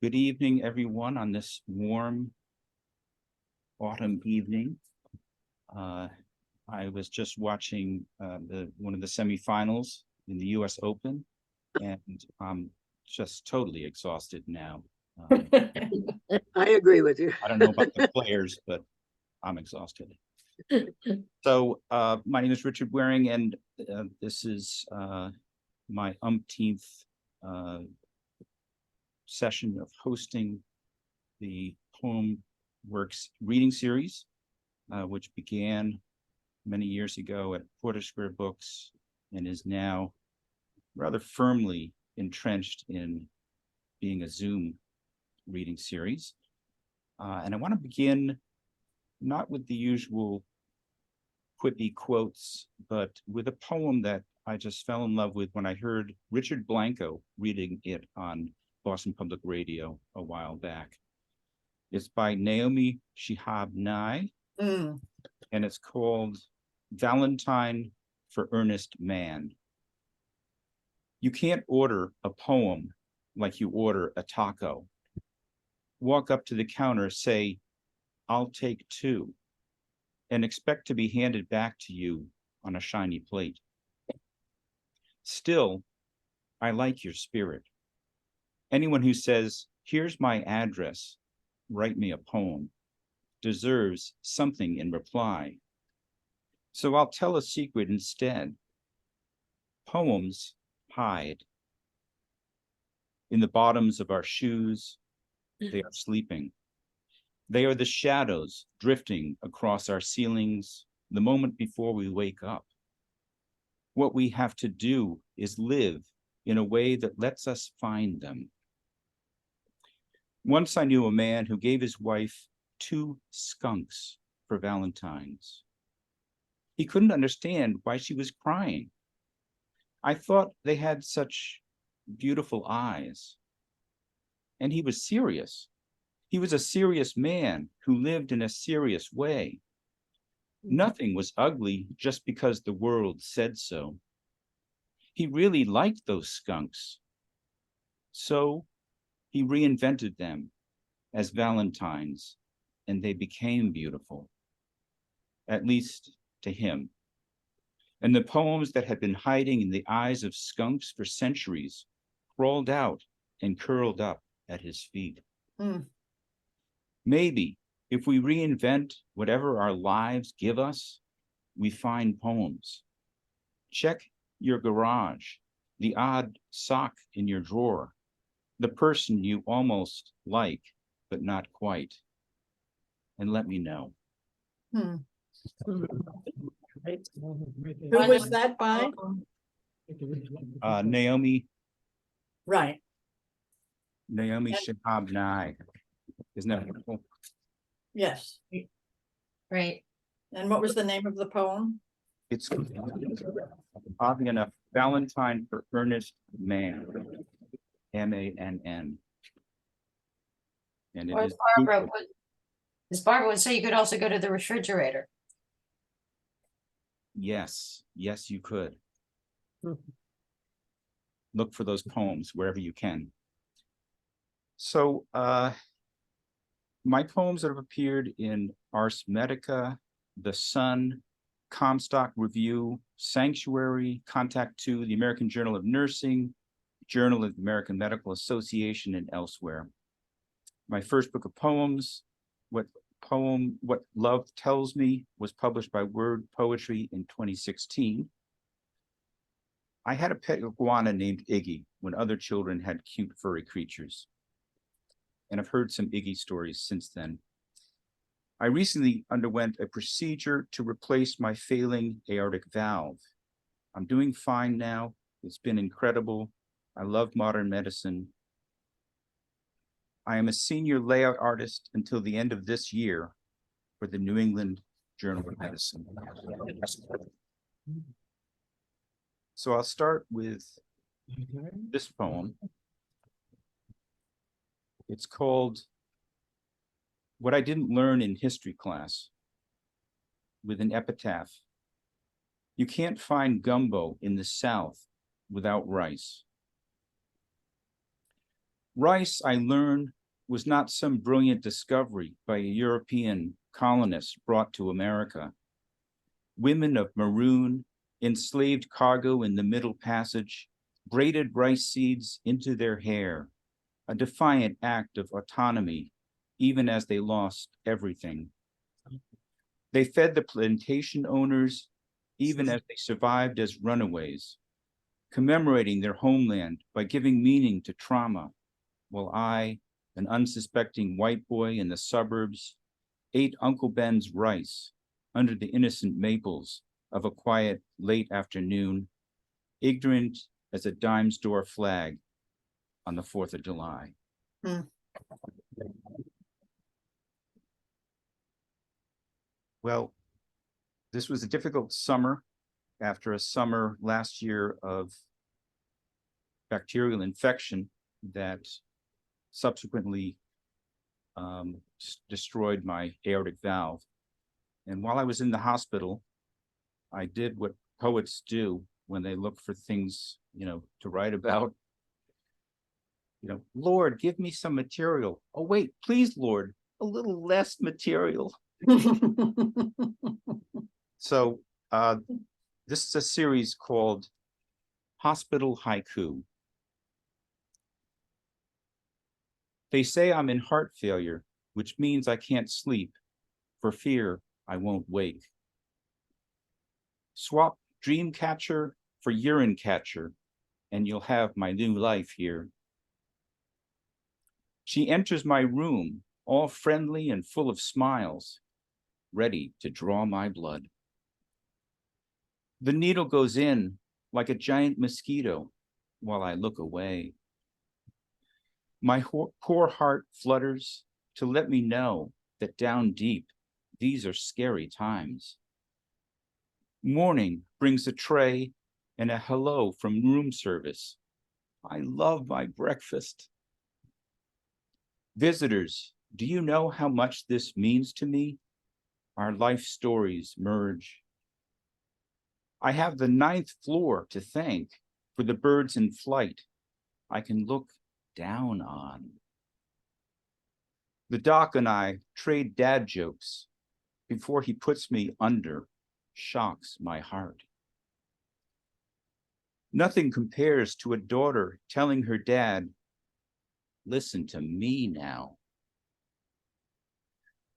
Good evening, everyone, on this warm autumn evening. I was just watching one of the semifinals in the US Open, and I'm just totally exhausted now. I agree with you. I don't know about the players, but I'm exhausted. So my name is Richard Waring, and this is my umpteenth session of hosting the PoemWorks reading series, which began many years ago at Porter Square Books and is now rather firmly entrenched in being a Zoom reading series. And I want to begin not with the usual quippy quotes, but with a poem that I just fell in love with when I heard Richard Blanco reading it on Boston Public Radio a while back. It's by Naomi Shihab Nye, and it's called Valentine for Earnest Man. You can't order a poem like you order a taco. Walk up to the counter, say, "I'll take two," and expect to be handed back to you on a shiny plate. Still, I like your spirit. Anyone who says, "Here's my address, write me a poem," deserves something in reply. So I'll tell a secret instead. Poems hide. In the bottoms of our shoes, they are sleeping. They are the shadows drifting across our ceilings the moment before we wake up. What we have to do is live in a way that lets us find them. Once I knew a man who gave his wife 2 skunks for Valentine's. He couldn't understand why she was crying. I thought they had such beautiful eyes. And he was serious. He was a serious man who lived in a serious way. Nothing was ugly just because the world said so. He really liked those skunks. So he reinvented them as Valentines, and they became beautiful, at least to him. And the poems that had been hiding in the eyes of skunks for centuries crawled out and curled up at his feet. Maybe if we reinvent whatever our lives give us, we find poems. Check your garage, the odd sock in your drawer, the person you almost like, but not quite. And let me know. Who was that by? Naomi Right. Shihab Nye. Isn't that wonderful? Yes. Right. And what was the name of the poem? It's oddly enough, Valentine for Earnest Man. MANN. And it Or is as Barbara would say, you could also go to the refrigerator. yes, you could. Look for those poems wherever you can. So my poems that have appeared in Ars Medica, The Sun, Comstock Review, Sanctuary, Contact 2, the American Journal of Nursing, Journal of the American Medical Association, and elsewhere. My first book of poems, What Love Tells Me, was published by Word Poetry in 2016. I had a pet iguana named Iggy when other children had cute furry creatures. And I've heard some Iggy stories since then. I recently underwent a procedure to replace my failing aortic valve. I'm doing fine now. It's been incredible. I love modern medicine. I am a senior layout artist until the end of this year for the New England Journal of Medicine. So I'll start with this poem. It's called What I Didn't Learn in History Class, with an epitaph. You can't find gumbo in the South without rice. Rice, I learned, was not some brilliant discovery by a European colonist brought to America. Women of maroon, enslaved cargo in the Middle Passage, braided rice seeds into their hair, a defiant act of autonomy, even as they lost everything. They fed the plantation owners, even as they survived as runaways, commemorating their homeland by giving meaning to trauma, while I, an unsuspecting white boy in the suburbs, ate Uncle Ben's rice under the innocent maples of a quiet late afternoon, ignorant as a dime store flag on the 4th of July. Well, this was a difficult summer after a summer last year of bacterial infection that subsequently destroyed my aortic valve. And while I was in the hospital, I did what poets do when they look for things, to write about. Lord, give me some material. Oh, wait, please, Lord, a little less material. So this is a series called Hospital Haiku. They say I'm in heart failure, which means I can't sleep for fear I won't wake. Swap dream catcher for urine catcher, and you'll have my new life here. She enters my room, all friendly and full of smiles, ready to draw my blood. The needle goes in like a giant mosquito while I look away. My poor heart flutters to let me know that down deep, these are scary times. Morning brings a tray and a hello from room service. I love my breakfast. Visitors, do you know how much this means to me? Our life stories merge. I have the 9th floor to thank for the birds in flight I can look down on. The doc and I trade dad jokes before he puts me under, shocks my heart. Nothing compares to a daughter telling her dad, listen to me now.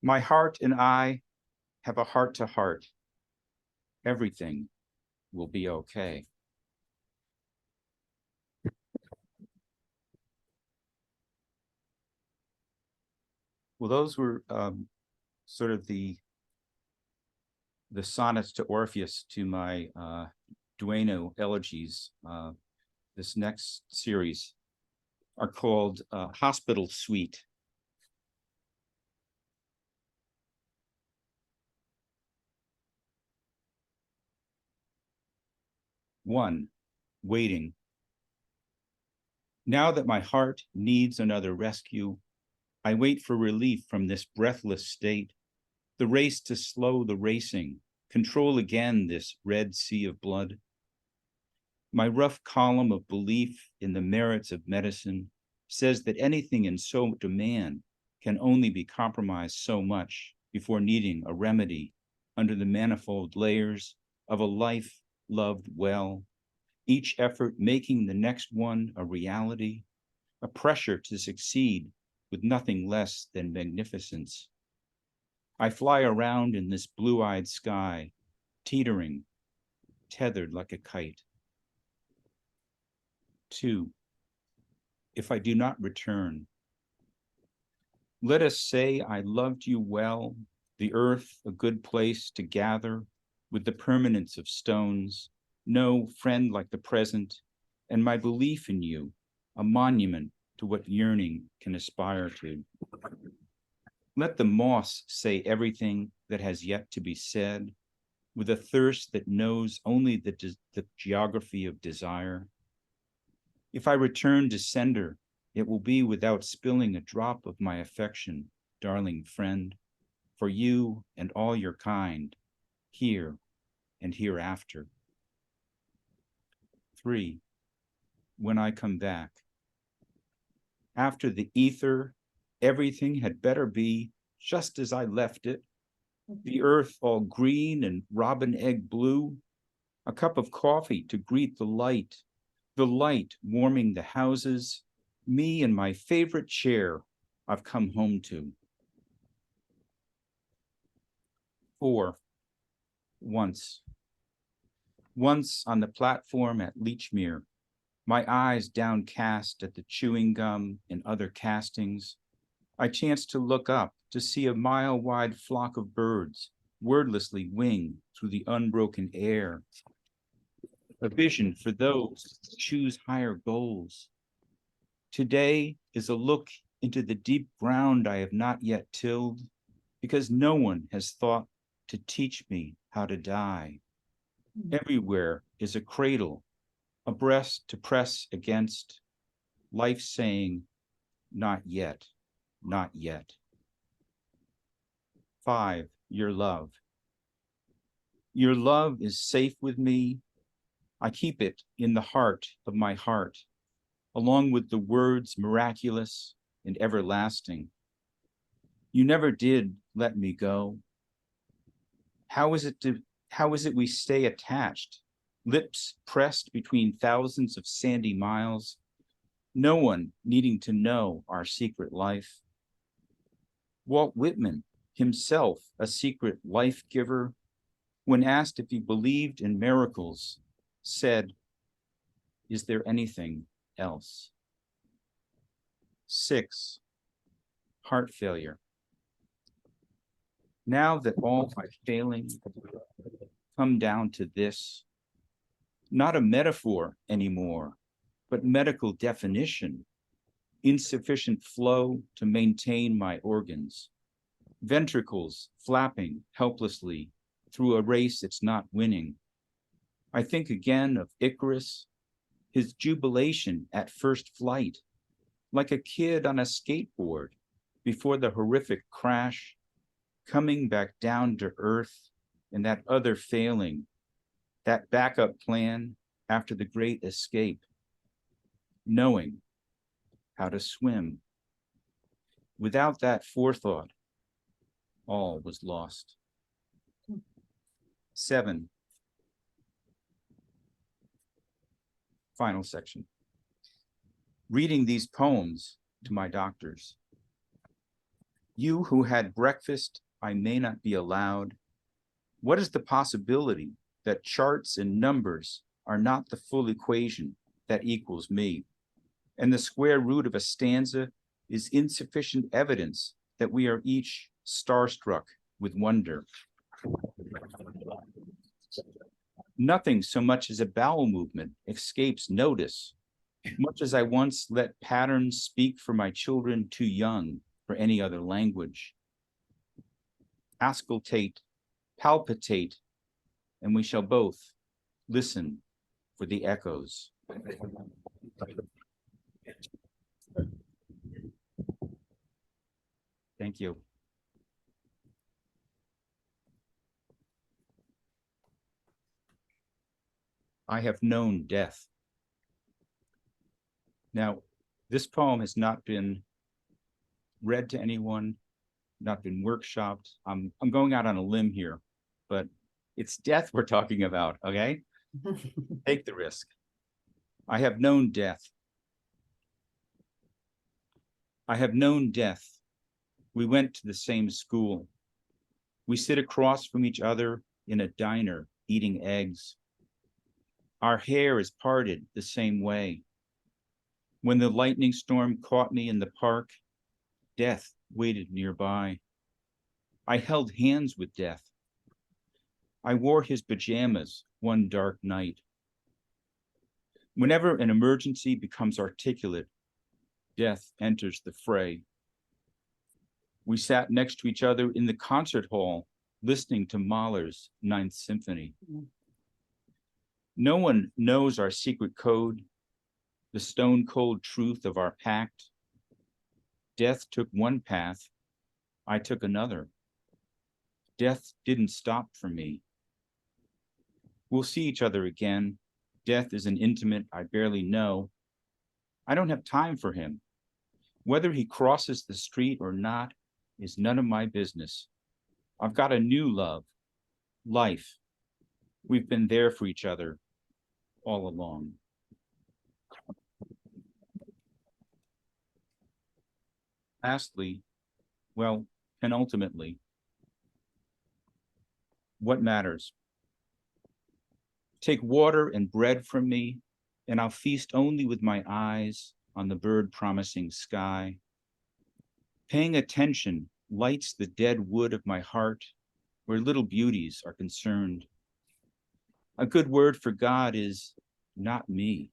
My heart and I have a heart-to-heart. Everything will be okay. Well, those were sort of the sonnets to Orpheus to my dueno elegies. This next series are called Hospital Suite. One, waiting. Now that my heart needs another rescue, I wait for relief from this breathless state, the race to slow the racing, control again this red sea of blood. My rough column of belief in the merits of medicine says that anything in so demand can only be compromised so much before needing a remedy under the manifold layers of a life loved well, each effort making the next one a reality, a pressure to succeed with nothing less than magnificence. I fly around in this blue-eyed sky, teetering, tethered like a kite. 2, if I do not return, let us say I loved you well, the earth a good place to gather with the permanence of stones, no friend like the present, and my belief in you, a monument to what yearning can aspire to. Let the moss say everything that has yet to be said, with a thirst that knows only the geography of desire. If I return to sender, it will be without spilling a drop of my affection, darling friend, for you and all your kind, here and hereafter. 3, when I come back, After the ether, everything had better be just as I left it. The earth all green and robin egg blue, a cup of coffee to greet the light warming the houses, me in my favorite chair I've come home to. 4. Once on the platform at Leechmere, my eyes downcast at the chewing gum and other castings, I chanced to look up to see a mile-wide flock of birds wordlessly wing through the unbroken air. A vision for those who choose higher goals. Today is a look into the deep ground I have not yet tilled, because no one has thought to teach me how to die. Everywhere is a cradle, a breast to press against, life saying, not yet, not yet. 5. Your love. Your love is safe with me. I keep it in the heart of my heart, along with the words miraculous and everlasting. You never did let me go. How is it we stay attached, lips pressed between thousands of sandy miles, no one needing to know our secret life? Walt Whitman, himself a secret life giver, when asked if he believed in miracles, said, "Is there anything else?" 6. Heart failure. Now that all my failings come down to this, not a metaphor anymore, but medical definition, insufficient flow to maintain my organs, ventricles flapping helplessly through a race it's not winning. I think again of Icarus, his jubilation at first flight, like a kid on a skateboard before the horrific crash, coming back down to earth, and that other failing, that backup plan after the great escape, knowing how to swim. Without that forethought, all was lost. 7. Final section. Reading these poems to my doctors. You who had breakfast, I may not be allowed. What is the possibility that charts and numbers are not the full equation that equals me? And the square root of a stanza is insufficient evidence that we are each starstruck with wonder. Nothing so much as a bowel movement escapes notice, much as I once let patterns speak for my children too young for any other language. Auscultate, palpitate, and we shall both listen for the echoes. Thank you. I have known death. Now, this poem has not been read to anyone, not been workshopped. I'm going out on a limb here, but it's death we're talking about, okay? Take the risk. I have known death. I have known death. We went to the same school. We sit across from each other in a diner eating eggs. Our hair is parted the same way. When the lightning storm caught me in the park, death waited nearby. I held hands with death. I wore his pajamas one dark night. Whenever an emergency becomes articulate, death enters the fray. We sat next to each other in the concert hall, listening to Mahler's Ninth Symphony. No one knows our secret code, the stone cold truth of our pact. Death took one path, I took another. Death didn't stop for me. We'll see each other again. Death is an intimate I barely know. I don't have time for him. Whether he crosses the street or not is none of my business. I've got a new love, life. We've been there for each other all along. Lastly, well, and ultimately, what matters? Take water and bread from me, and I'll feast only with my eyes on the bird-promising sky. Paying attention lights the dead wood of my heart, where little beauties are concerned. A good word for God is not me.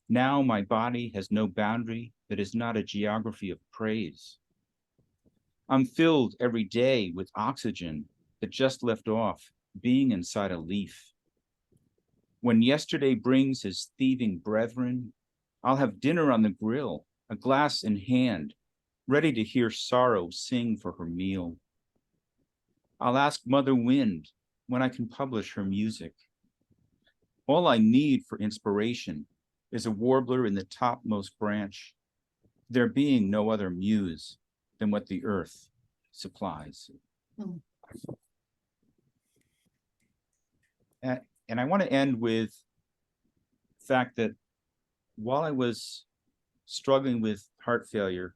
Now my body has no boundary that is not a geography of praise. I'm filled every day with oxygen that just left off being inside a leaf. When yesterday brings his thieving brethren, I'll have dinner on the grill, a glass in hand, ready to hear sorrow sing for her meal. I'll ask Mother Wind when I can publish her music. All I need for inspiration is a warbler in the topmost branch, there being no other muse than what the earth supplies. Hmm. And I want to end with the fact that while I was struggling with heart failure,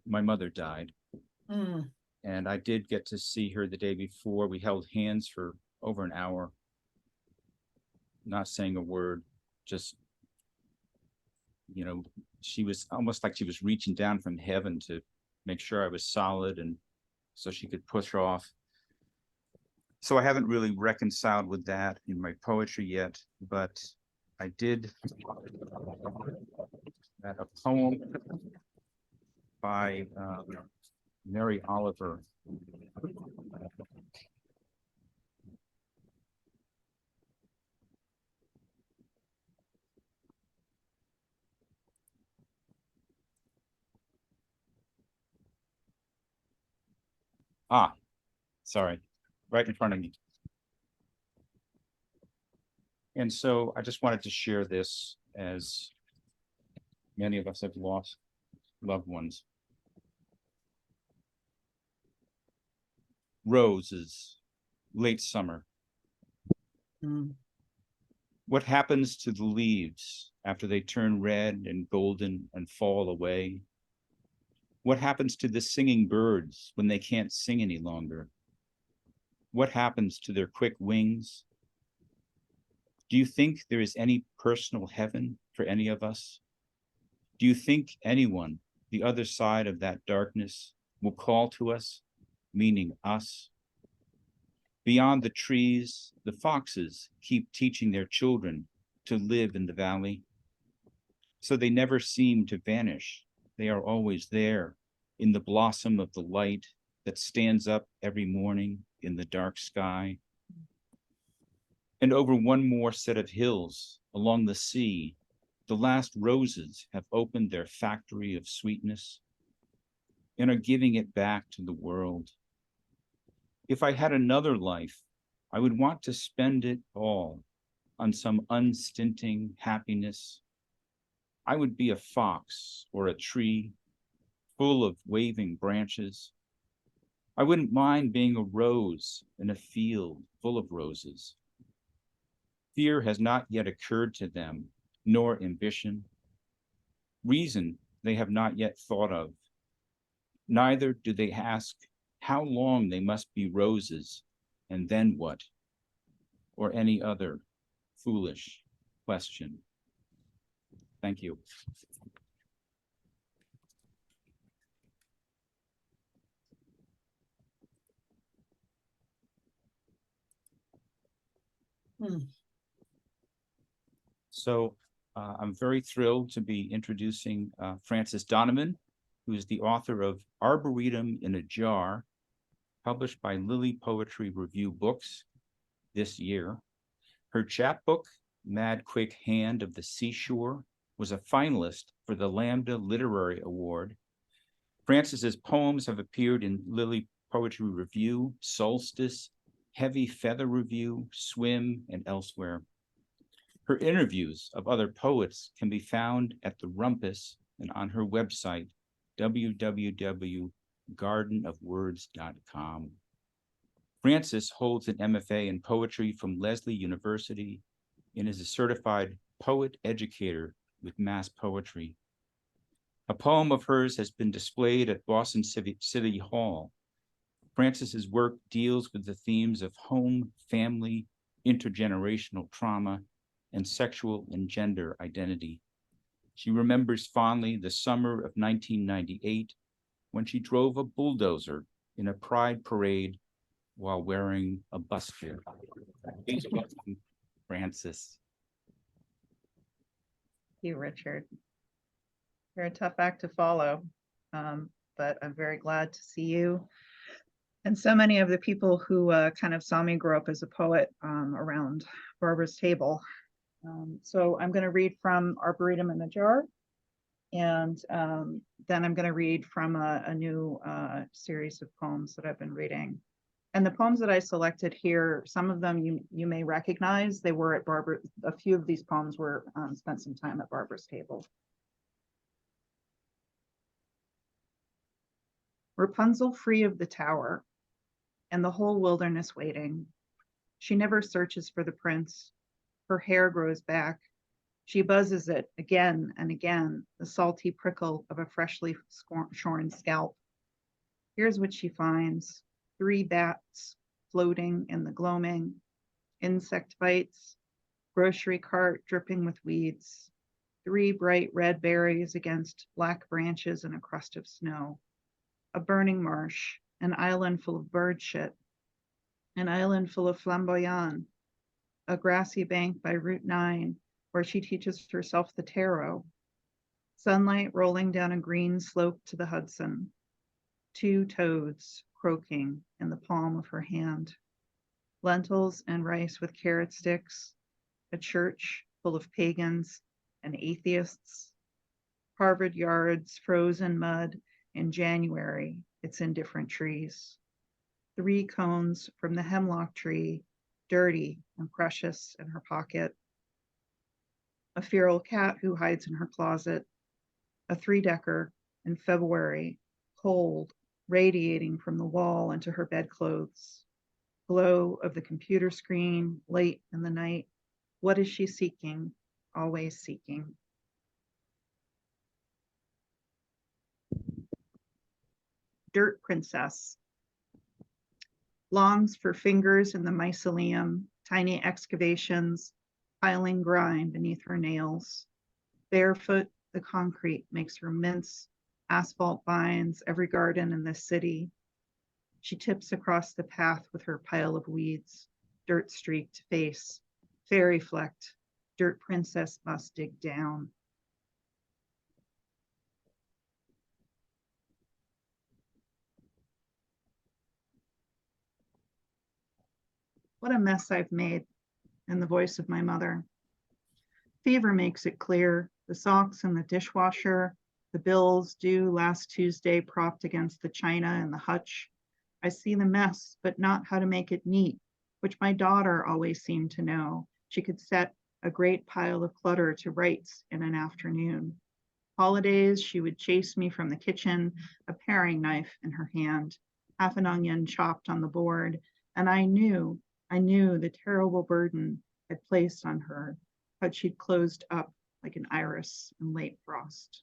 my mother died. Mm. And I did get to see her the day before. We held hands for over an hour, not saying a word, just, you know, she was almost like she was reaching down from heaven to make sure I was solid and so she could push off. So I haven't really reconciled with that in my poetry yet, but I did a poem by Mary Oliver. Sorry, right in front of me. And so I just wanted to share this, as many of us have lost loved ones. Roses, late summer. Mm. What happens to the leaves after they turn red and golden and fall away? What happens to the singing birds when they can't sing any longer? What happens to their quick wings? Do you think there is any personal heaven for any of us? Do you think anyone, the other side of that darkness, will call to us, meaning us? Beyond the trees, the foxes keep teaching their children to live in the valley. So they never seem to vanish. They are always there in the blossom of the light that stands up every morning in the dark sky. And over one more set of hills along the sea, the last roses have opened their factory of sweetness and are giving it back to the world. If I had another life, I would want to spend it all on some unstinting happiness. I would be a fox or a tree full of waving branches. I wouldn't mind being a rose in a field full of roses. Fear has not yet occurred to them, nor ambition. Reason they have not yet thought of. Neither do they ask how long they must be roses, and then what, or any other foolish question. Thank you. Hmm. So I'm very thrilled to be introducing Frances Donovan, who is the author of Arboretum in a Jar, published by Lily Poetry Review Books this year. Her chapbook, Mad Quick Hand of the Seashore, was a finalist for the Lambda Literary Award. Frances's poems have appeared in Lily Poetry Review, Solstice, Heavy Feather Review, Swim, and elsewhere. Her interviews of other poets can be found at the Rumpus and on her website, www.gardenofwords.com. Frances holds an MFA in poetry from Lesley University and is a certified poet educator with mass poetry. A poem of hers has been displayed at Boston City Hall. Frances's work deals with the themes of home, family, intergenerational trauma, and sexual and gender identity. She remembers fondly the summer of 1998 when she drove a bulldozer in a pride parade while wearing a buskirt. Please welcome Frances. Thank you, Richard. You're a tough act to follow, but I'm very glad to see you. And so many of the people who kind of saw me grow up as a poet around Barbara's table. So I'm going to read from Arboretum in the Jar, and then I'm going to read from a new series of poems that I've been reading. And the poems that I selected here, some of them you may recognize. They were at Barbara. A few of these poems were spent some time at Barbara's table. Rapunzel free of the tower, and the whole wilderness waiting. She never searches for the prince. Her hair grows back. She buzzes it again and again, the salty prickle of a freshly shorn scalp. Here's what she finds: 3 bats floating in the gloaming, insect bites, grocery cart dripping with weeds, 3 bright red berries against black branches and a crust of snow, a burning marsh, an island full of bird shit, an island full of flamboyant, a grassy bank by Route 9 where she teaches herself the tarot, sunlight rolling down a green slope to the Hudson, 2 toads croaking in the palm of her hand, lentils and rice with carrot sticks, a church full of pagans and atheists, Harvard yards frozen mud in January, it's in different trees, 3 cones from the hemlock tree, dirty and precious in her pocket, a feral cat who hides in her closet, a 3-decker in February, cold, radiating from the wall into her bedclothes, glow of the computer screen late in the night. What is she seeking? Always seeking. Dirt Princess. Longs for fingers in the mycelium, tiny excavations, piling grime beneath her nails. Barefoot, the concrete makes her mince, asphalt binds every garden in this city. She tips across the path with her pile of weeds, dirt-streaked face, fairy flecked. Dirt Princess must dig down. What a mess I've made, in the voice of my mother. Fever makes it clear, the socks in the dishwasher, the bills due last Tuesday propped against the china in the hutch. I see the mess, but not how to make it neat, which my daughter always seemed to know. She could set a great pile of clutter to rights in an afternoon. Holidays, she would chase me from the kitchen, a paring knife in her hand, half an onion chopped on the board, and I knew the terrible burden had placed on her, but she'd closed up like an iris in late frost.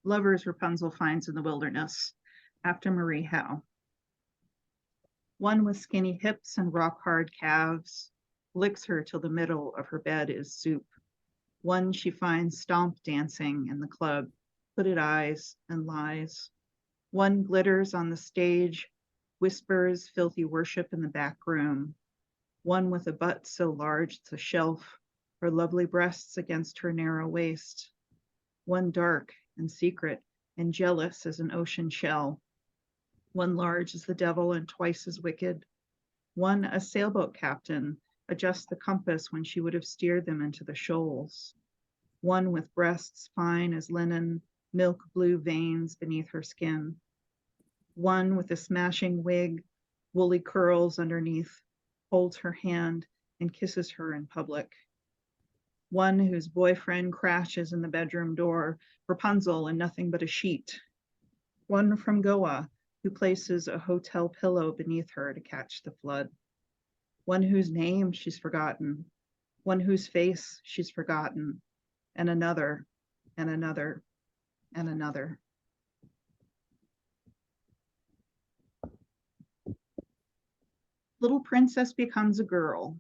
Lovers Rapunzel finds in the wilderness, after Marie Howe. One with skinny hips and rock-hard calves licks her till the middle of her bed is soup. One she finds stomp dancing in the club, hooded eyes and lies. One glitters on the stage, whispers filthy worship in the back room. One with a butt so large it's a shelf, her lovely breasts against her narrow waist. One dark and secret and jealous as an ocean shell. One large as the devil and twice as wicked. One a sailboat captain, adjusts the compass when she would have steered them into the shoals. One with breasts fine as linen, milk blue veins beneath her skin. One with a smashing wig, woolly curls underneath, holds her hand and kisses her in public. One whose boyfriend crashes in the bedroom door, Rapunzel and nothing but a sheet. One from Goa who places a hotel pillow beneath her to catch the flood. One whose name she's forgotten, one whose face she's forgotten, and another, and another, and another. Little princess becomes a girl,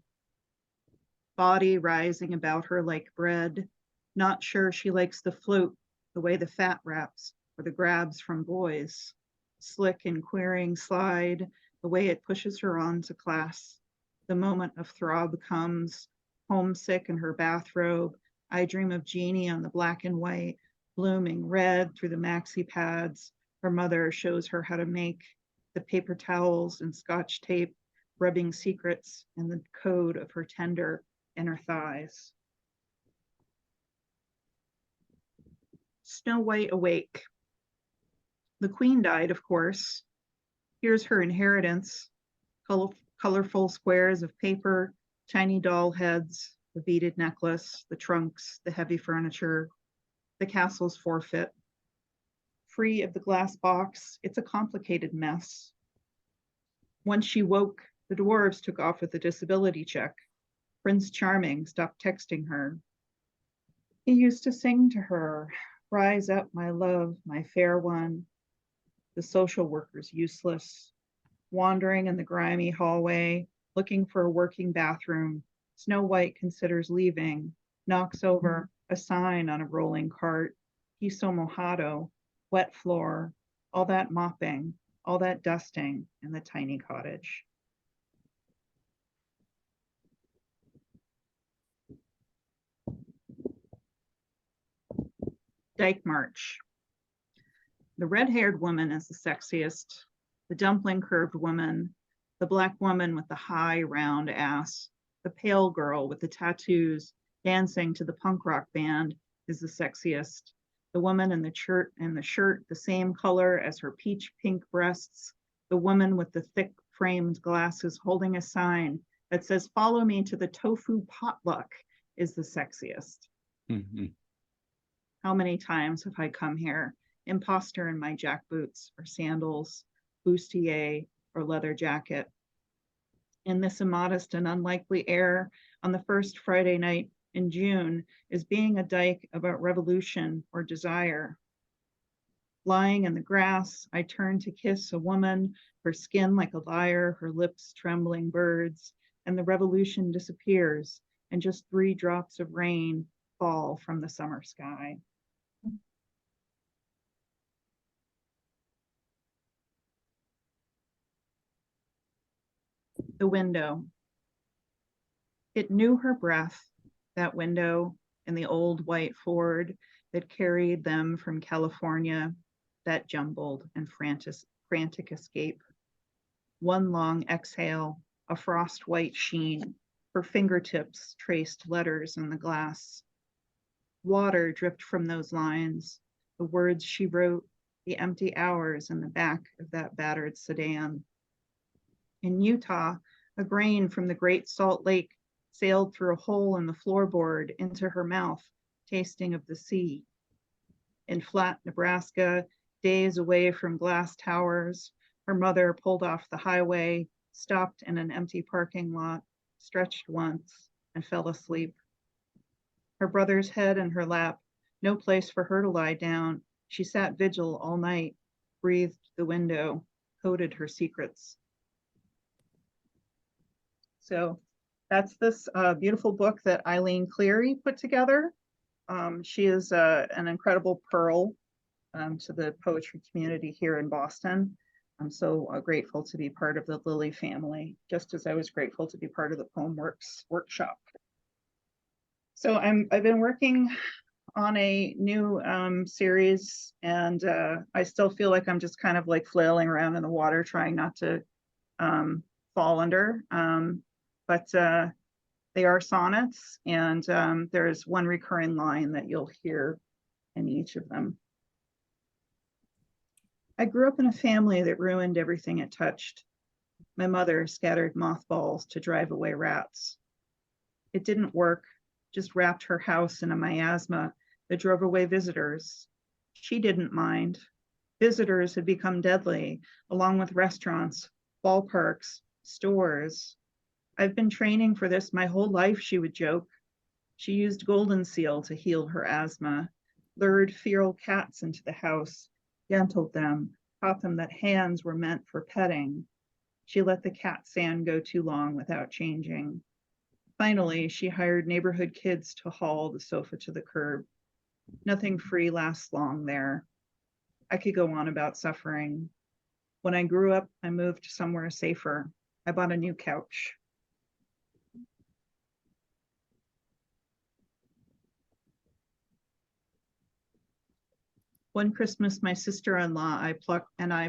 body rising about her like bread, not sure she likes the float the way the fat wraps or the grabs from boys, slick and queering slide the way it pushes her on to class. The moment of throb comes, homesick in her bathrobe. I dream of Jeannie on the black and white, blooming red through the maxi pads. Her mother shows her how to make the paper towels and scotch tape, rubbing secrets in the code of her tender inner thighs. Snow White awake. The queen died, of course. Here's her inheritance, colorful squares of paper, tiny doll heads, the beaded necklace, the trunks, the heavy furniture, the castle's forfeit. Free of the glass box, it's a complicated mess. Once she woke, the dwarves took off with a disability check. Prince Charming stopped texting her. He used to sing to her, "Rise up, my love, my fair one." The social worker's useless. Wandering in the grimy hallway, looking for a working bathroom, Snow White considers leaving, knocks over a sign on a rolling cart. Piso mojado, wet floor, all that mopping, all that dusting in the tiny cottage. Dyke March. The red-haired woman is the sexiest, the dumpling-curved woman, the black woman with the high, round ass, the pale girl with the tattoos dancing to the punk rock band is the sexiest, the woman in the shirt the same color as her peach pink breasts, the woman with the thick framed glasses holding a sign that says, "Follow me to the tofu potluck," is the sexiest. Mm-hmm. How many times have I come here, imposter in my jack boots or sandals, bustier or leather jacket? In this immodest and unlikely air on the first Friday night in June is being a dyke about revolution or desire. Lying in the grass, I turn to kiss a woman, her skin like a lyre, her lips trembling birds, and the revolution disappears, and just 3 drops of rain fall from the summer sky. The window. It knew her breath, that window in the old white Ford that carried them from California, that jumbled and frantic escape. One long exhale, a frost white sheen, her fingertips traced letters in the glass. Water dripped from those lines, the words she wrote, the empty hours in the back of that battered sedan. In Utah, a grain from the Great Salt Lake sailed through a hole in the floorboard into her mouth, tasting of the sea. In flat Nebraska, days away from glass towers, her mother pulled off the highway, stopped in an empty parking lot, stretched once, and fell asleep. Her brother's head in her lap, no place for her to lie down. She sat vigil all night, breathed the window, coded her secrets. So that's this beautiful book that Eileen Cleary put together. She is an incredible pearl to the poetry community here in Boston. I'm so grateful to be part of the Lily family, just as I was grateful to be part of the PoemWorks workshop. So I've been working on a new series, and I still feel like I'm just kind of like flailing around in the water, trying not to fall under. But they are sonnets, and there's one recurring line that you'll hear in each of them. I grew up in a family that ruined everything it touched. My mother scattered mothballs to drive away rats. It didn't work, just wrapped her house in a miasma that drove away visitors. She didn't mind. Visitors had become deadly, along with restaurants, ballparks, stores. I've been training for this my whole life, she would joke. She used golden seal to heal her asthma, lured feral cats into the house, gentled them, taught them that hands were meant for petting. She let the cat sand go too long without changing. Finally, she hired neighborhood kids to haul the sofa to the curb. Nothing free lasts long there. I could go on about suffering. When I grew up, I moved somewhere safer. I bought a new couch. One Christmas, my sister-in-law I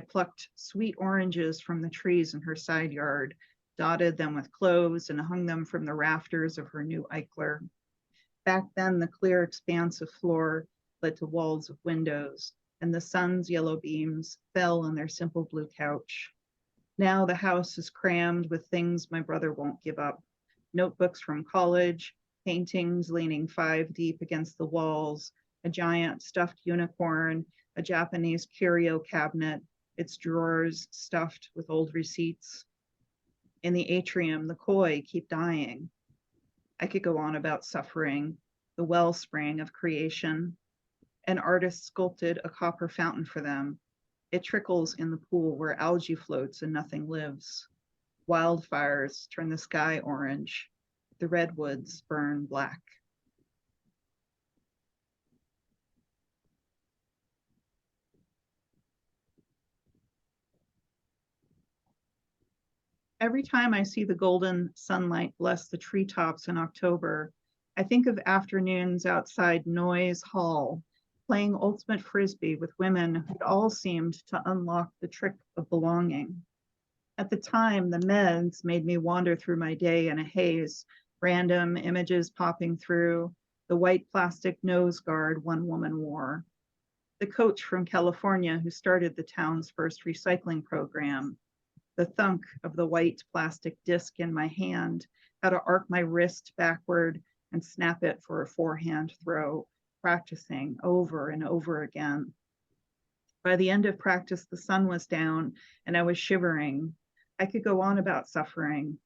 plucked sweet oranges from the trees in her side yard, dotted them with cloves, and hung them from the rafters of her new Eichler. Back then, the clear expanse of floor led to walls of windows, and the sun's yellow beams fell on their simple blue couch. Now the house is crammed with things my brother won't give up. Notebooks from college, paintings leaning 5 deep against the walls, a giant stuffed unicorn, a Japanese curio cabinet, its drawers stuffed with old receipts. In the atrium, the koi keep dying. I could go on about suffering, the wellspring of creation. An artist sculpted a copper fountain for them. It trickles in the pool where algae floats and nothing lives. Wildfires turn the sky orange. The redwoods burn black. Every time I see the golden sunlight bless the treetops in October, I think of afternoons outside Noyes Hall, playing ultimate frisbee with women who'd all seemed to unlock the trick of belonging. At the time, the meds made me wander through my day in a haze, random images popping through, the white plastic nose guard one woman wore, the coach from California who started the town's first recycling program, the thunk of the white plastic disc in my hand, how to arc my wrist backward and snap it for a forehand throw, practicing over and over again. By the end of practice, the sun was down and I was shivering. I could go on about suffering.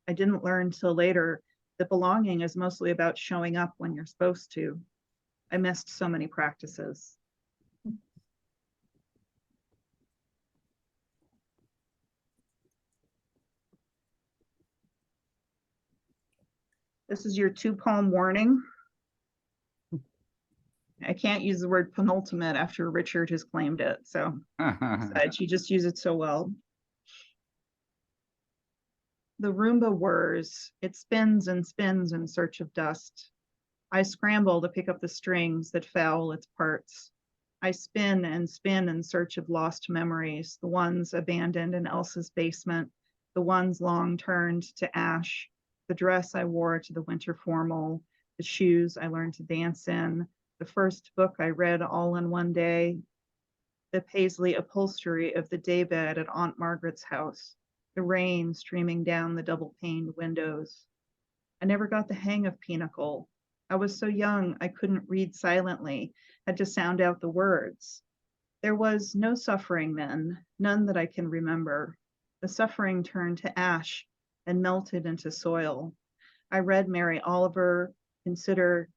I didn't learn till later that belonging is mostly about showing up when you're supposed to. I missed so many practices. This is your 2-poem warning. I can't use the word penultimate after Richard has claimed it, so you just use it so well. The Roomba whirs, it spins and spins in search of dust. I scramble to pick up the strings that foul its parts. I spin and spin in search of lost memories, the ones abandoned in Elsa's basement, the ones long turned to ash, the dress I wore to the winter formal, the shoes I learned to dance in, the first book I read all in one day, the paisley upholstery of the daybed at Aunt Margaret's house, the rain streaming down the double-paned windows. I never got the hang of Pinnacle. I was so young I couldn't read silently, had to sound out the words. There was no suffering then, none that I can remember. The suffering turned to ash and melted into soil. I read Mary Oliver, consider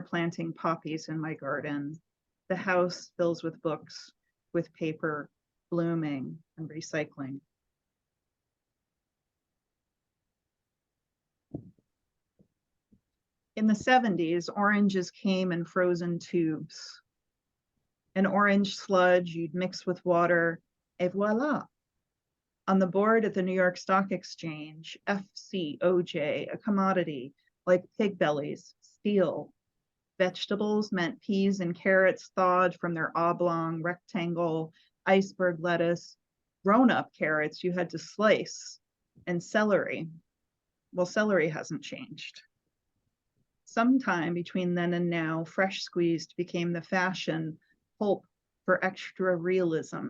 planting poppies in my garden. The house fills with books, with paper, blooming and recycling. In the 70s, oranges came in frozen tubes. An orange sludge you'd mix with water, et voila. On the board at the New York Stock Exchange, FCOJ, a commodity like pig bellies, steel. Vegetables meant peas and carrots thawed from their oblong rectangle, iceberg lettuce. Grown-up carrots you had to slice, and celery. Well, celery hasn't changed. Sometime between then and now, fresh squeezed became the fashion, pulp for extra realism.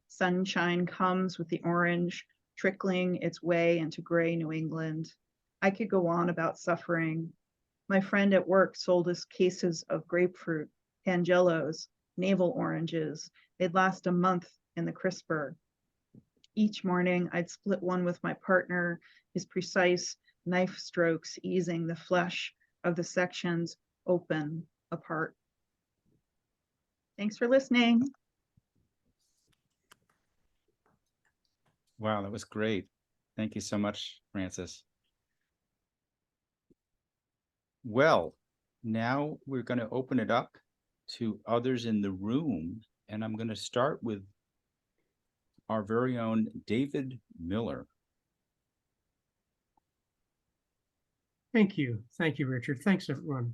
Sunshine comes with the orange, trickling its way into gray New England. I could go on about suffering. My friend at work sold us cases of grapefruit, Pangelos, navel oranges. They'd last a month in the crisper. Each morning, I'd split one with my partner, his precise knife strokes easing the flesh of the sections open apart. Thanks for listening. Wow, that was great. Thank you so much, Frances. Well, now we're going to open it up to others in the room, and I'm going to start with our very own David Miller. Thank you, Richard. Thanks, everyone.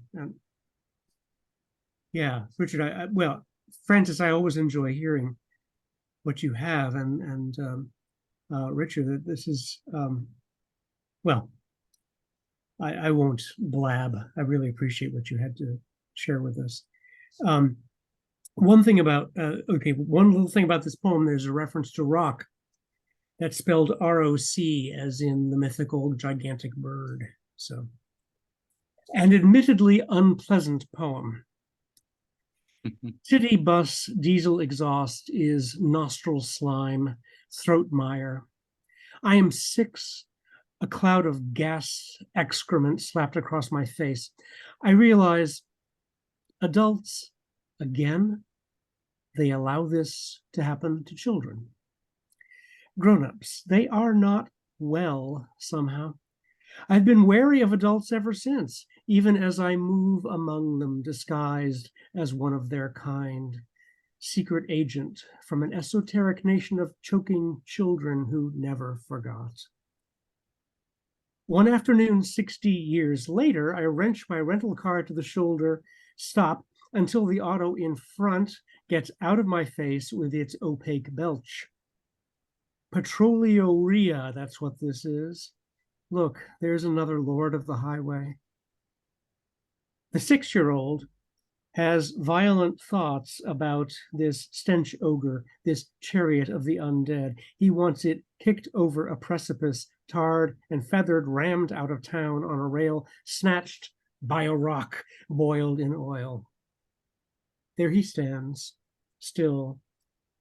Yeah, Richard. Well, Frances, I always enjoy hearing what you have, and Richard, this is well. I won't blab. I really appreciate what you had to share with us. One thing about one little thing about this poem. There's a reference to rock. That's spelled R-O-C, as in the mythical gigantic bird. So, an admittedly unpleasant poem. City bus diesel exhaust is nostril slime, throat mire. I am 6, a cloud of gas excrement slapped across my face. I realize adults, again, they allow this to happen to children. Grown-ups, they are not well somehow. I've been wary of adults ever since, even as I move among them disguised as one of their kind, secret agent from an esoteric nation of choking children who never forgot. One afternoon, 60 years later, I wrench my rental car to the shoulder, stop until the auto in front gets out of my face with its opaque belch. Petroleuria, that's what this is. Look, there's another lord of the highway. The 6-year-old has violent thoughts about this stench ogre, this chariot of the undead. He wants it kicked over a precipice, tarred and feathered, rammed out of town on a rail, snatched by a rock boiled in oil. There he stands, still,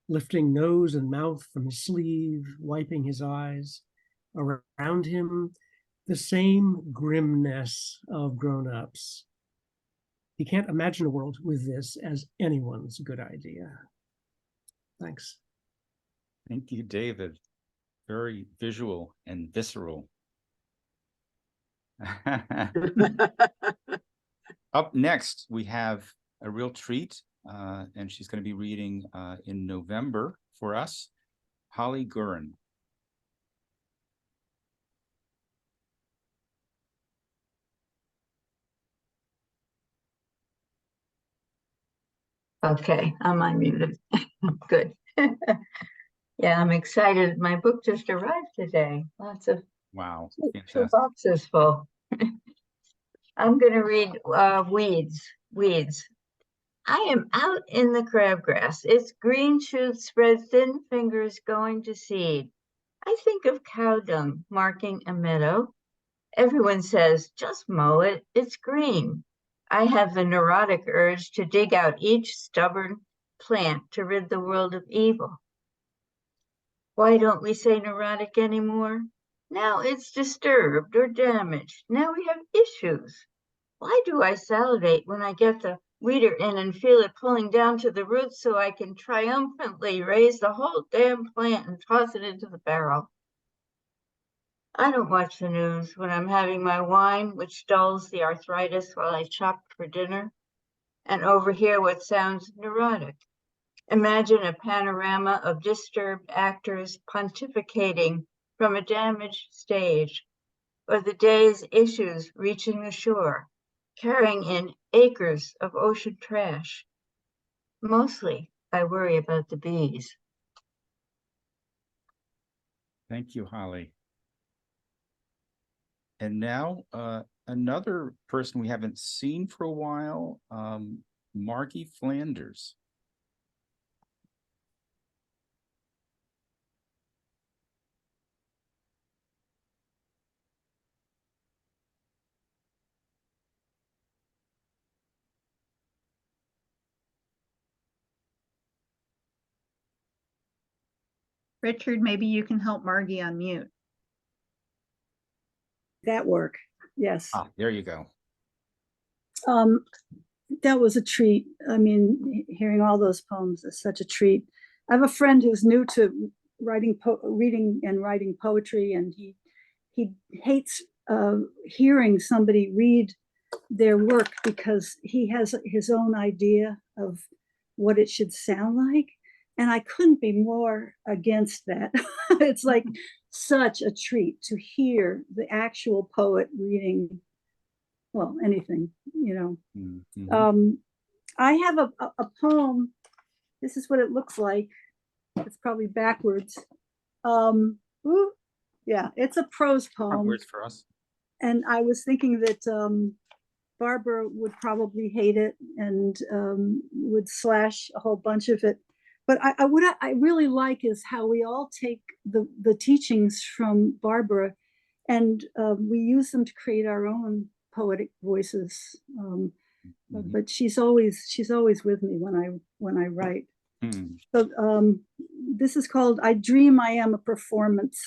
lifting nose and mouth from his sleeve, wiping his eyes. Around him, the same grimness of grown-ups. He can't imagine a world with this as anyone's good idea. Thanks. Thank you, David. Very visual and visceral. Up next, we have a real treat, and she's going to be reading in November for us, Holly Guran. Okay, I'm unmuted. Good. Yeah, I'm excited. My book just arrived today. Lots of Wow, two fantastic. boxes full. I'm going to read Weeds. I am out in the crabgrass. Its green shoots spread thin fingers going to seed. I think of cow dung marking a meadow. Everyone says, just mow it, it's green. I have the neurotic urge to dig out each stubborn plant to rid the world of evil. Why don't we say neurotic anymore? Now it's disturbed or damaged. Now we have issues. Why do I salivate when I get the weeder in and feel it pulling down to the roots so I can triumphantly raise the whole damn plant and toss it into the barrel? I don't watch the news when I'm having my wine, which dulls the arthritis while I chop for dinner, and overhear what sounds neurotic. Imagine a panorama of disturbed actors pontificating from a damaged stage, or the day's issues reaching the shore, carrying in acres of ocean trash. Mostly, I worry about the bees. Thank you, Holly. And now another person we haven't seen for a while, Margie Flanders. Richard, maybe you can help Margie unmute. That work. Yes. Ah, there you go. That was a treat. I mean, hearing all those poems is such a treat. I have a friend who's new to reading and writing poetry, and he hates hearing somebody read their work because he has his own idea of what it should sound like. And I couldn't be more against that. It's like such a treat to hear the actual poet reading, well, anything, you know. Mhm. I have a poem. This is what it looks like. It's probably backwards. Ooh, yeah, it's a prose poem. Words for us. And I was thinking that Barbara would probably hate it and would slash a whole bunch of it. But what I really like is how we all take the teachings from Barbara and we use them to create our own poetic voices. But she's always with me when I write. So this is called "I Dream I Am a Performance."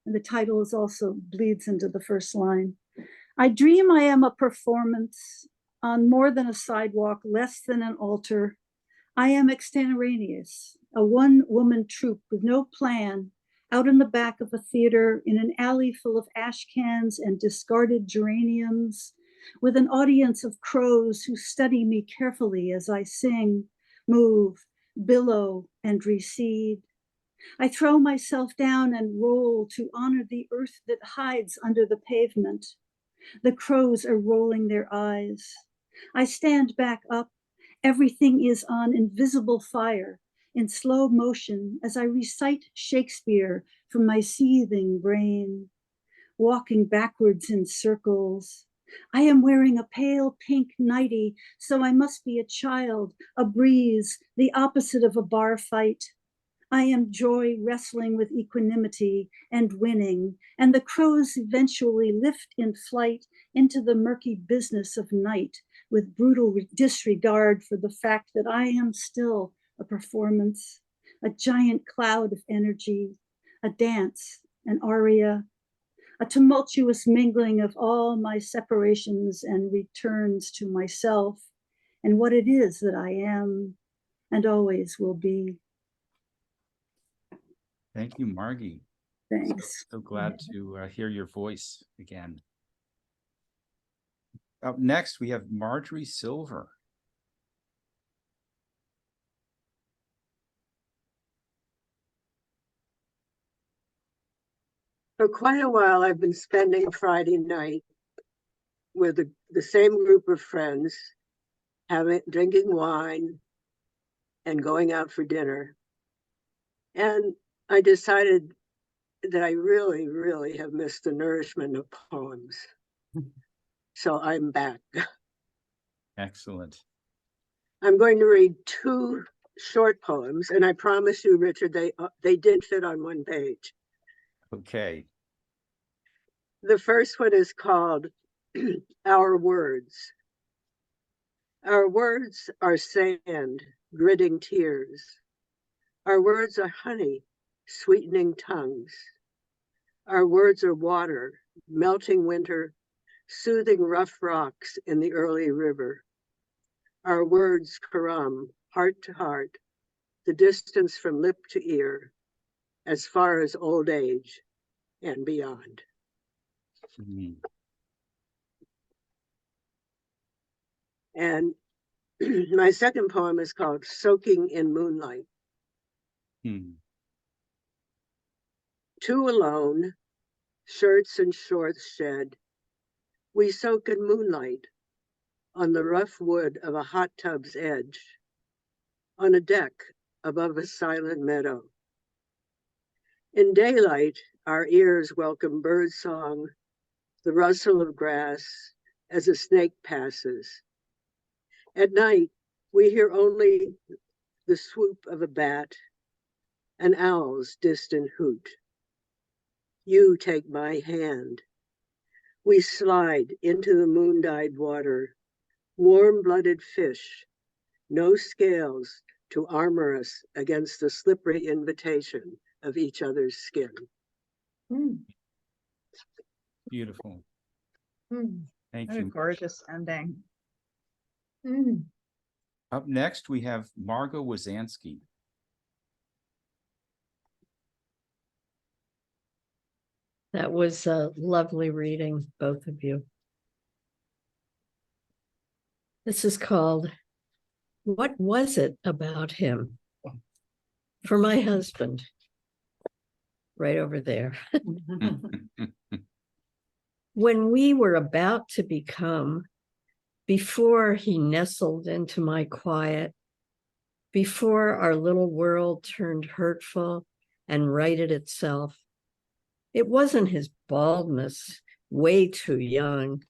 And the title is also bleeds into the first line. I dream I am a performance on more than a sidewalk, less than an altar. I am extemporaneous, a one-woman troupe with no plan, out in the back of a theater in an alley full of ash cans and discarded geraniums, with an audience of crows who study me carefully as I sing, move, billow, and recede. I throw myself down and roll to honor the earth that hides under the pavement. The crows are rolling their eyes. I stand back up. Everything is on invisible fire in slow motion as I recite Shakespeare from my seething brain, walking backwards in circles. I am wearing a pale pink nightie, so I must be a child, a breeze, the opposite of a bar fight. I am joy wrestling with equanimity and winning, and the crows eventually lift in flight into the murky business of night with brutal disregard for the fact that I am still a performance, a giant cloud of energy, a dance, an aria, a tumultuous mingling of all my separations and returns to myself and what it is that I am and always will be. Thank you, Margie. Thanks. So glad to hear your voice again. Up next, we have Margery Silver. For quite a while, I've been spending Friday night with the same group of friends, drinking wine and going out for dinner. And I decided that I really, really have missed the nourishment of poems. So I'm back. Excellent. I'm going to read two short poems, and I promise you, Richard, they did fit on one page. Okay. The first one is called Our Words. Our words are sand, gritting tears. Our words are honey, sweetening tongues. Our words are water, melting winter, soothing rough rocks in the early river. Our words karam, heart to heart, the distance from lip to ear, as far as old age and beyond. And my second poem is called Soaking in Moonlight. Two alone, shirts and shorts shed, we soak in moonlight on the rough wood of a hot tub's edge, on a deck above a silent meadow. In daylight, our ears welcome birdsong, the rustle of grass as a snake passes. At night, we hear only the swoop of a bat, an owl's distant hoot. You take my hand. We slide into the moon-dyed water, warm-blooded fish, no scales, to armor us against the slippery invitation of each other's skin. Mm, Beautiful. mm, Thank What a you. gorgeous ending. mm. Up next, we have Margot Wizansky. That was a lovely reading, both of you. This is called What Was It About Him? For my husband, right over there. When we were about to become, before he nestled into my quiet, before our little world turned hurtful and righted itself, it wasn't his baldness, way too young,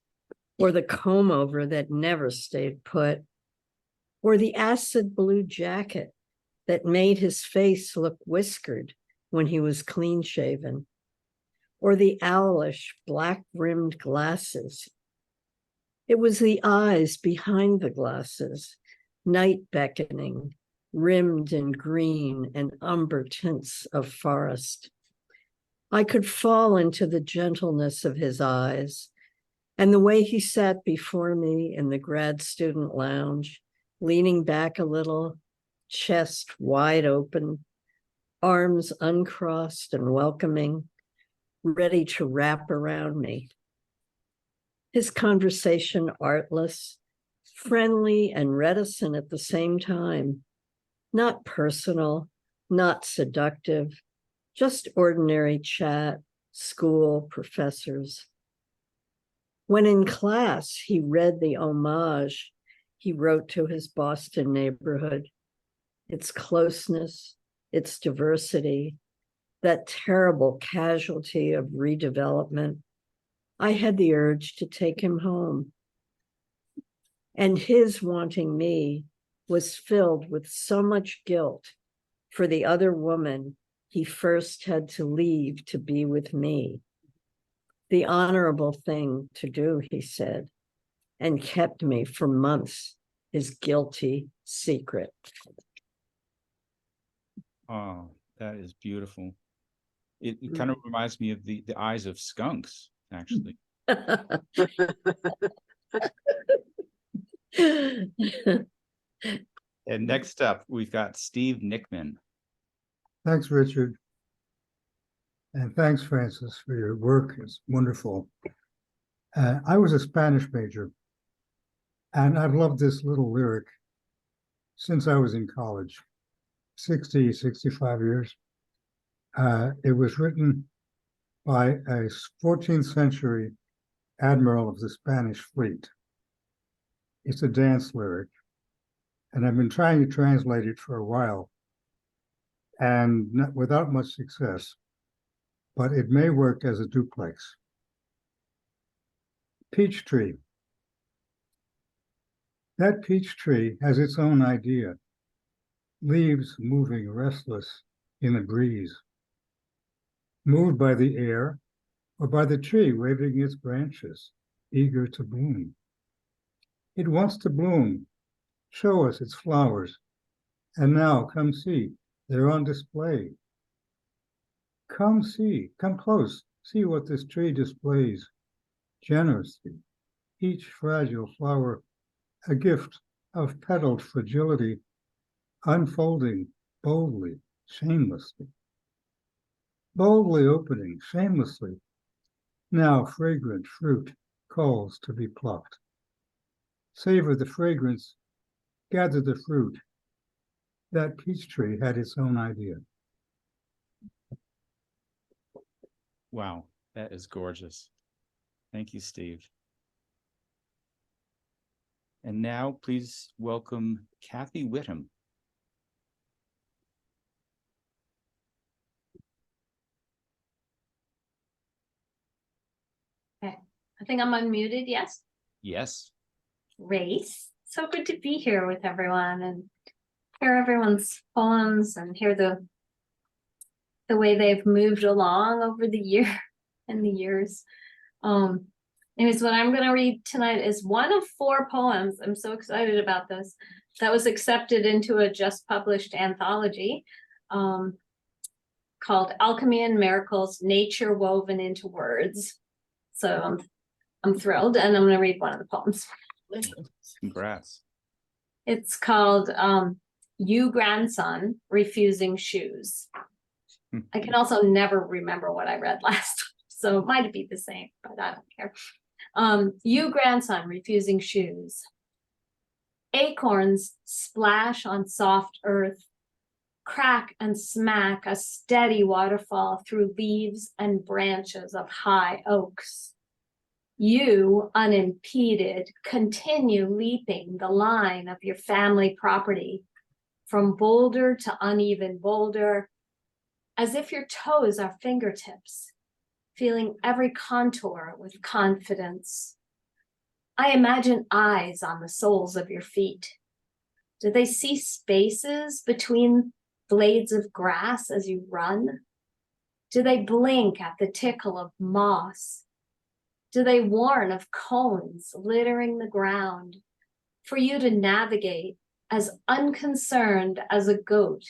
or the comb over that never stayed put, or the acid blue jacket that made his face look whiskered when he was clean shaven, or the owlish black-rimmed glasses. It was the eyes behind the glasses, night beckoning, rimmed in green and umber tints of forest. I could fall into the gentleness of his eyes and the way he sat before me in the grad student lounge, leaning back a little, chest wide open, arms uncrossed and welcoming, ready to wrap around me. His conversation artless, friendly and reticent at the same time, not personal, not seductive, just ordinary chat, school, professors. When in class, he read the homage he wrote to his Boston neighborhood, its closeness, its diversity, that terrible casualty of redevelopment. I had the urge to take him home. And his wanting me was filled with so much guilt for the other woman he first had to leave to be with me. The honorable thing to do, he said, and kept me for months his guilty secret. Oh, that is beautiful. It kind of reminds me of the eyes of skunks, actually. And next up, we've got Steve Nickman. Thanks, Richard. And thanks, Francis, for your work. It's wonderful. I was a Spanish major, and I've loved this little lyric since I was in college, 65 years. It was written by a 14th century admiral of the Spanish fleet. It's a dance lyric, and I've been trying to translate it for a while, and without much success, but it may work as a duplex. Peach tree. That peach tree has its own idea, leaves moving restless in the breeze, moved by the air or by the tree waving its branches, eager to bloom. It wants to bloom, show us its flowers, and now come see, they're on display. Come see, come close, see what this tree displays generously, each fragile flower a gift of petaled fragility, unfolding boldly, shamelessly. Boldly opening, shamelessly. Now fragrant fruit calls to be plucked. Savor the fragrance, gather the fruit. That peach tree had its own idea. Wow, that is gorgeous. Thank you, Steve. And now please welcome Kathy Whitham. Okay, I think I'm unmuted, yes? Yes. Great. So good to be here with everyone and hear everyone's poems and hear the way they've moved along over the year and the years. Anyways, what I'm going to read tonight is one of 4 poems. I'm so excited about this. that was accepted into a just published anthology called Alchemy and Miracles, Nature Woven into Words. So I'm thrilled, and I'm going to read one of the poems. Congrats. It's called You Grandson Refusing Shoes. I can also never remember what I read last, so it might be the same, but I don't care. You grandson refusing shoes. Acorns splash on soft earth, crack and smack a steady waterfall through leaves and branches of high oaks. You, unimpeded, continue leaping the line of your family property from boulder to uneven boulder, as if your toes are fingertips, feeling every contour with confidence. I imagine eyes on the soles of your feet. Do they see spaces between blades of grass as you run? Do they blink at the tickle of moss? Do they warn of cones littering the ground for you to navigate as unconcerned as a goat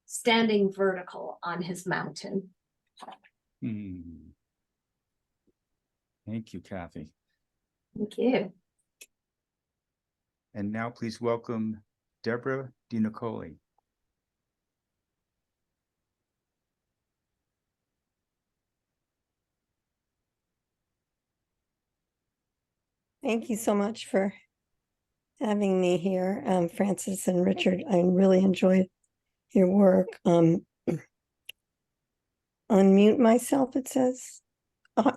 standing vertical on his mountain? Thank you, Kathy. Thank you. And now please welcome Deborah DeNicola. Thank you so much for having me here, Francis and Richard. I really enjoyed your work. Unmute myself, it says.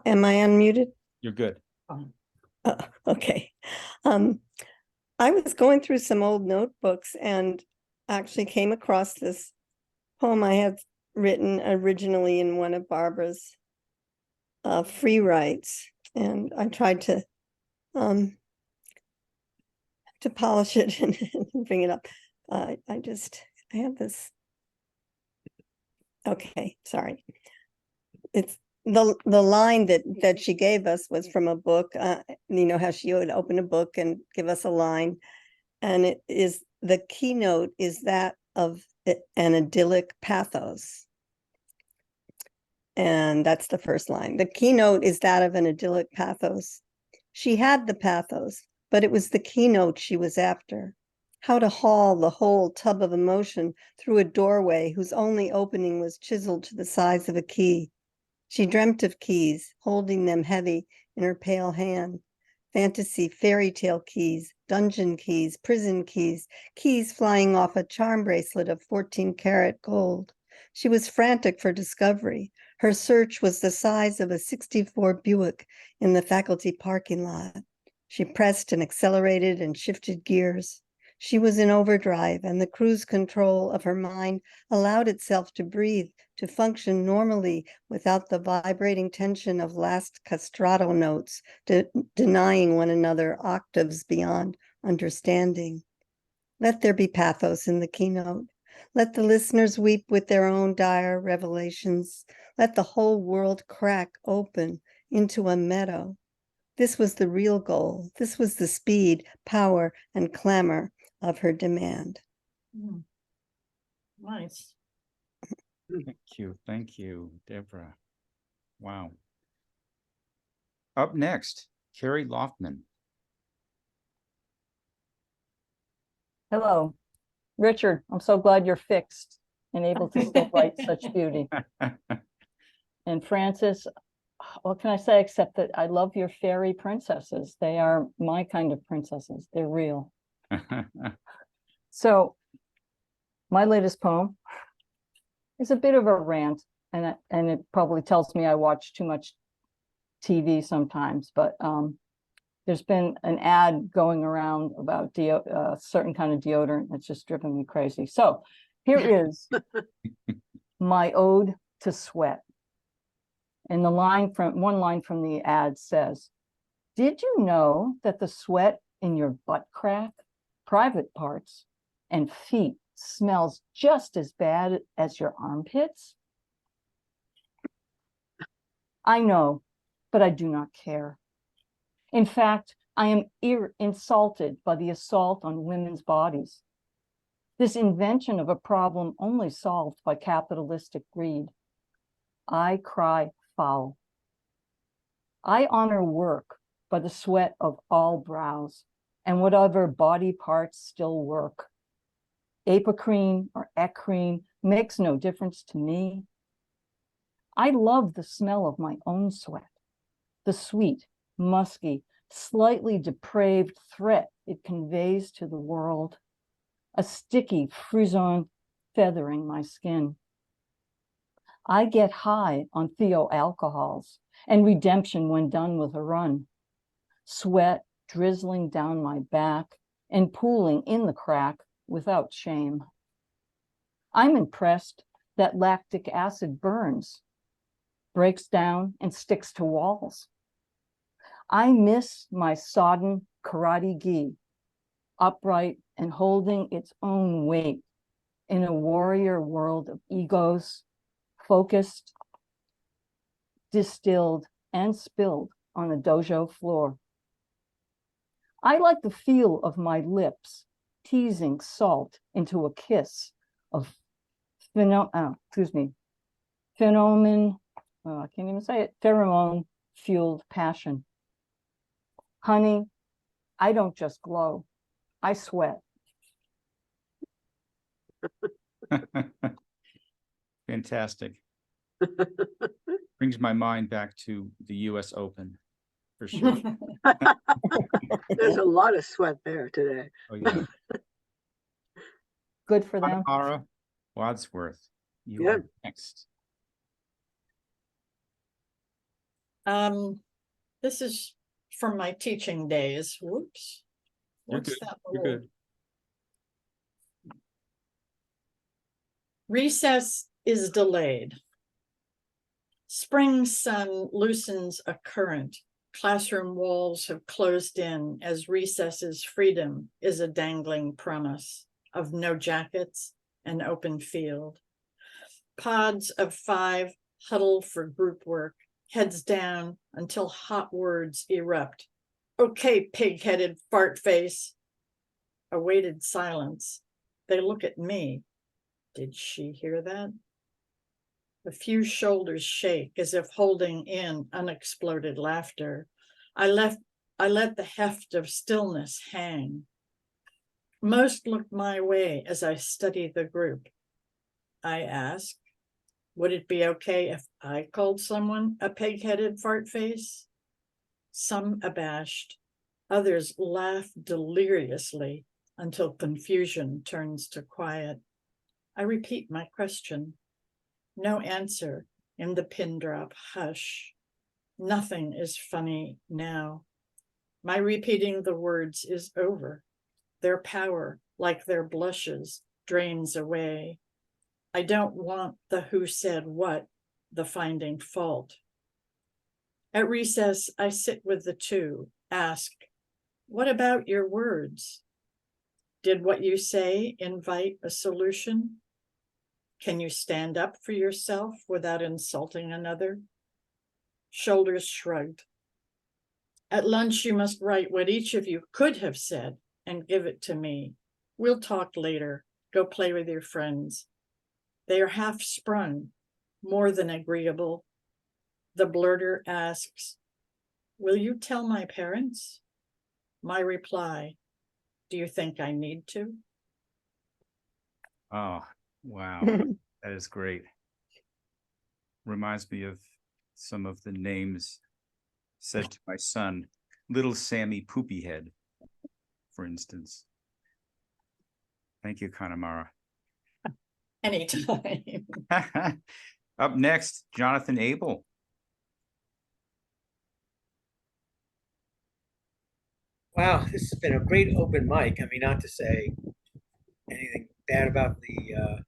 Am I unmuted? You're good. Okay. I was going through some old notebooks and actually came across this poem I had written originally in one of Barbara's free writes, and I tried to polish it and bring it up. I have this. Okay, sorry. It's the line that she gave us was from a book. You know how she would open a book and give us a line, and it is the keynote is that of an idyllic pathos. And that's the first line. The keynote is that of an idyllic pathos. She had the pathos, but it was the keynote she was after. How to haul the whole tub of emotion through a doorway whose only opening was chiseled to the size of a key. She dreamt of keys, holding them heavy in her pale hand. Fantasy, fairy tale keys, dungeon keys, prison keys, keys flying off a charm bracelet of 14-karat gold. She was frantic for discovery. Her search was the size of a 64 Buick in the faculty parking lot. She pressed and accelerated and shifted gears. She was in overdrive, and the cruise control of her mind allowed itself to breathe, to function normally without the vibrating tension of last castrato notes, denying one another octaves beyond understanding. Let there be pathos in the keynote. Let the listeners weep with their own dire revelations. Let the whole world crack open into a meadow. This was the real goal. This was the speed, power, and clamor of her demand. Nice. Thank you, Deborah. Wow. Up next, Kerry Loughman. Hello, Richard. I'm so glad you're fixed and able to still write such beauty. And Francis, what can I say except that I love your fairy princesses. They are my kind of princesses. They're real. So my latest poem is a bit of a rant, and it probably tells me I watch too much TV sometimes, but there's been an ad going around about certain kind of deodorant that's just driven me crazy. So here is my ode to sweat. And one line from the ad says, "Did you know that the sweat in your butt crack, private parts, and feet smells just as bad as your armpits?" I know, but I do not care. In fact, I am insulted by the assault on women's bodies, this invention of a problem only solved by capitalistic greed. I cry foul. I honor work by the sweat of all brows and whatever body parts still work. Apocrine or ecrine makes no difference to me. I love the smell of my own sweat, the sweet, musky, slightly depraved threat it conveys to the world, a sticky frisson feathering my skin. I get high on thioalcohols and redemption when done with a run, sweat drizzling down my back and pooling in the crack without shame. I'm impressed that lactic acid burns, breaks down and sticks to walls. I miss my sodden karate gi, upright and holding its own weight in a warrior world of egos, focused, distilled, and spilled on the dojo floor. I like the feel of my lips teasing salt into a kiss of pheromone-fueled passion. Honey, I don't just glow, I sweat. Fantastic. Brings my mind back to the US Open, for sure. There's a lot of sweat there today. Oh, yeah. Good for them. Connemara, Wadsworth, you Yeah. are next. This is from my teaching days. Whoops. You're What's good. that You're little- good. Recess is delayed. Spring sun loosens a current. Classroom walls have closed in as recess's freedom is a dangling promise of no jackets and open field. Pods of 5 huddle for group work, heads down until hot words erupt. Okay, pig-headed fart face. Awaited silence. They look at me. Did she hear that? A few shoulders shake as if holding in unexploded laughter. I let the heft of stillness hang. Most look my way as I study the group. I ask, would it be okay if I called someone a pig-headed fart face? Some abashed, others laugh deliriously until confusion turns to quiet. I repeat my question. No answer in the pin drop hush. Nothing is funny now. My repeating the words is over. Their power, like their blushes, drains away. I don't want the who said what, the finding fault. At recess, I sit with the two, ask, what about your words? Did what you say invite a solution? Can you stand up for yourself without insulting another? Shoulders shrugged. At lunch, you must write what each of you could have said and give it to me. We'll talk later. Go play with your friends. They are half sprung, more than agreeable. The blurter asks, will you tell my parents? My reply, do you think I need to? Oh, wow. That is great. Reminds me of some of the names said to my son, little Sammy Poopyhead, for instance. Thank you, Connemara. Anytime. Up next, Jonathan Aibel. Wow, this has been a great open mic. I mean, not to say anything bad about the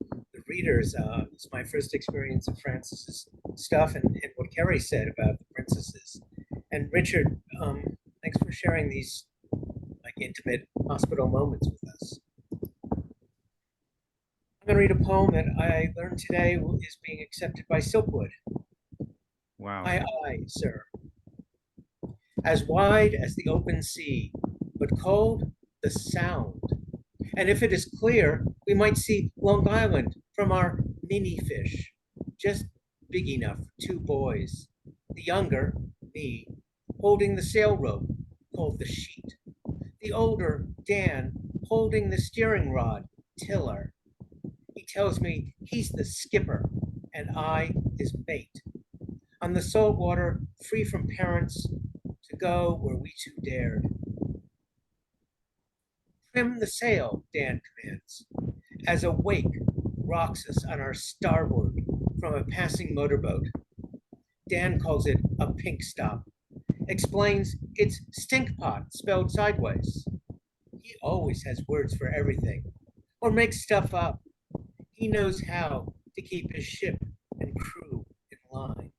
readers. It's my first experience of Francis's stuff and what Kerry said about the princesses. And Richard, thanks for sharing these like intimate hospital moments with us. I'm going to read a poem that I learned today is being accepted by Silkwood. Wow. Aye, sir. As wide as the open sea, but cold the sound. And if it is clear, we might see Long Island from our mini fish, just big enough for 2 boys. The younger, me, holding the sail rope called the sheet. The older, Dan, holding the steering rod, tiller. He tells me he's the skipper and I his mate. On the salt water, free from parents, to go where we 2 dared. Trim the sail, Dan commands, as a wake rocks us on our starboard from a passing motorboat. Dan calls it a pink stop, explains it's stink pot spelled sideways. He always has words for everything, or makes stuff up. He knows how to keep his ship and crew in line.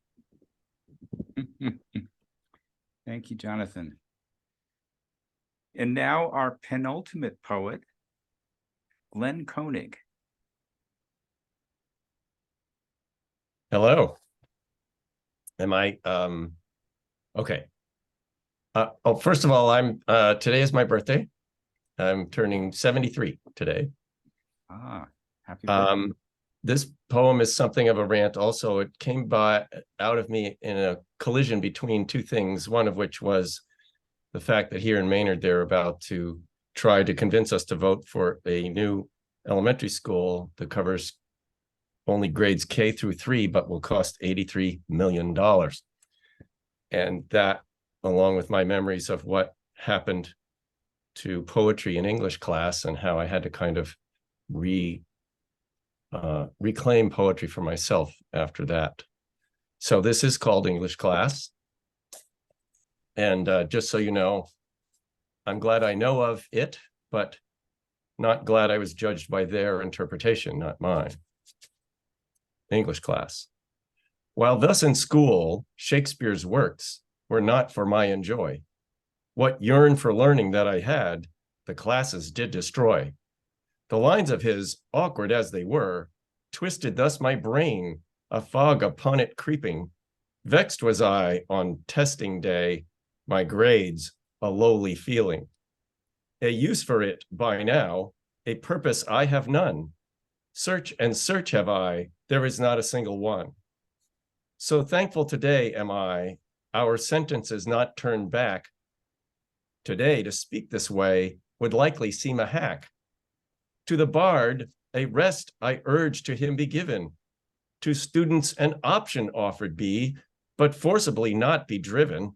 Thank you, Jonathan. And now our penultimate poet, Glenn Koenig. Hello. Am I okay. Oh, first of all, today is my birthday. I'm turning 73 today. Ah, happy birthday. This poem is something of a rant also. It came out of me in a collision between 2 things, one of which was the fact that here in Maynard, they're about to try to convince us to vote for a new elementary school that covers only grades K through 3, but will cost $83 million. And that, along with my memories of what happened to poetry in English class and how I had to kind of reclaim poetry for myself after that. So this is called English Class. And just so you know, I'm glad I know of it, but not glad I was judged by their interpretation, not mine. English Class. While thus in school, Shakespeare's works were not for my enjoy. What yearn for learning that I had, the classes did destroy. The lines of his, awkward as they were, twisted thus my brain, a fog upon it creeping. Vexed was I on testing day, my grades a lowly feeling. A use for it by now, a purpose I have none. Search and search have I, there is not a single one. So thankful today am I, our sentences not turned back. Today to speak this way would likely seem a hack. To the bard, a rest I urge to him be given. To students an option offered be, but forcibly not be driven.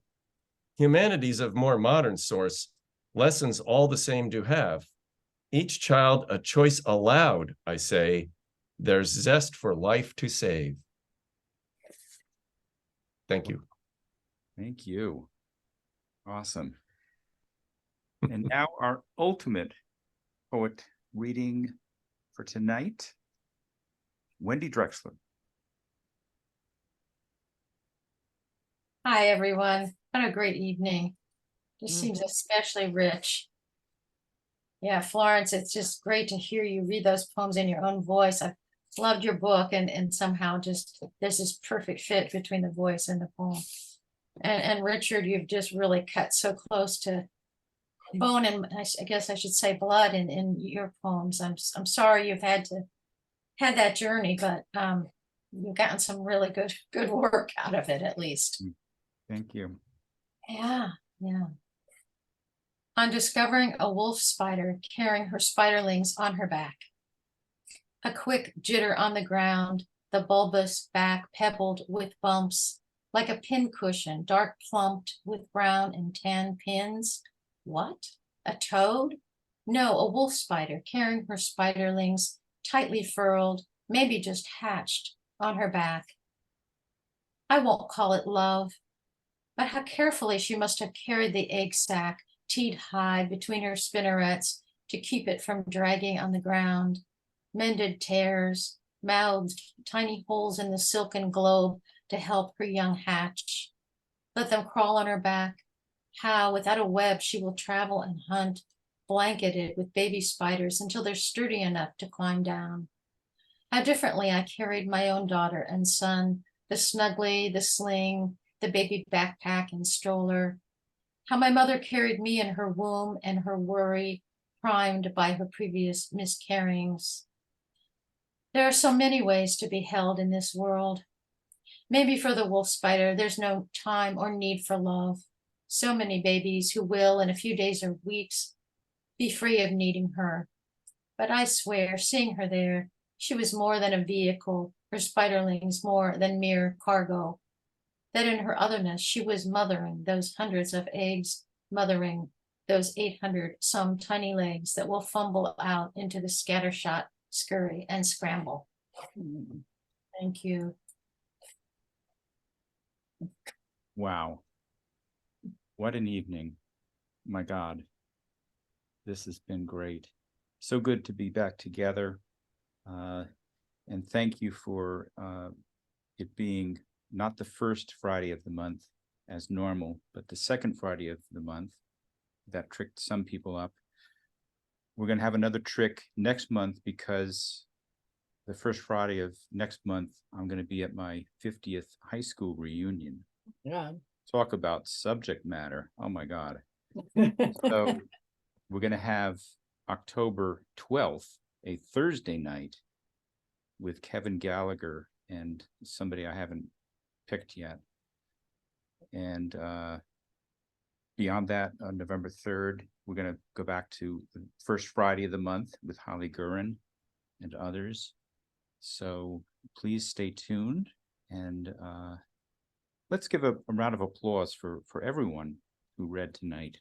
Humanities of more modern source, lessons all the same do have. Each child a choice allowed, I say, there's zest for life to save. Thank you. Thank you. Awesome. And now our ultimate poet reading for tonight, Wendy Drexler. Hi, everyone. What a great evening. Just seems especially rich. Yeah, Florence, it's just great to hear you read those poems in your own voice. I've loved your book and somehow just this is perfect fit between the voice and the poem. And Richard, you've just really cut so close to bone and I guess I should say blood in your poems. I'm sorry you've had that journey, but you've gotten some really good work out of it at least. Thank you. Yeah. On discovering a wolf spider carrying her spiderlings on her back. A quick jitter on the ground, the bulbous back pebbled with bumps, like a pin cushion, dark plumped with brown and tan pins. What? A toad? No, a wolf spider carrying her spiderlings, tightly furled, maybe just hatched, on her back. I won't call it love, but how carefully she must have carried the egg sac, teed high between her spinnerets to keep it from dragging on the ground. Mended tears, mouthed tiny holes in the silken globe to help her young hatch. Let them crawl on her back. How, without a web, she will travel and hunt, blanketed with baby spiders until they're sturdy enough to climb down. How differently I carried my own daughter and son, the snuggly, the sling, the baby backpack and stroller. How my mother carried me in her womb and her worry, primed by her previous miscarryings. There are so many ways to be held in this world. Maybe for the wolf spider, there's no time or need for love. So many babies who will, in a few days or weeks, be free of needing her. But I swear, seeing her there, she was more than a vehicle, her spiderlings more than mere cargo. That in her otherness, she was mothering those hundreds of eggs, mothering those 800 some tiny legs that will fumble out into the scattershot, scurry, and scramble. Thank you. Wow. What an evening. My God. This has been great. So good to be back together. And thank you for it being not the first Friday of the month as normal, but the second Friday of the month. That tricked some people up. We're going to have another trick next month because the first Friday of next month, I'm going to be at my 50th high school reunion. Yeah. Talk about subject matter. Oh my God. So we're going to have October 12th, a Thursday night with Kevin Gallagher and somebody I haven't picked yet. And beyond that, on November 3rd, we're going to go back to the first Friday of the month with Holly Guran and others. So please stay tuned, and let's give a round of applause for everyone who read tonight.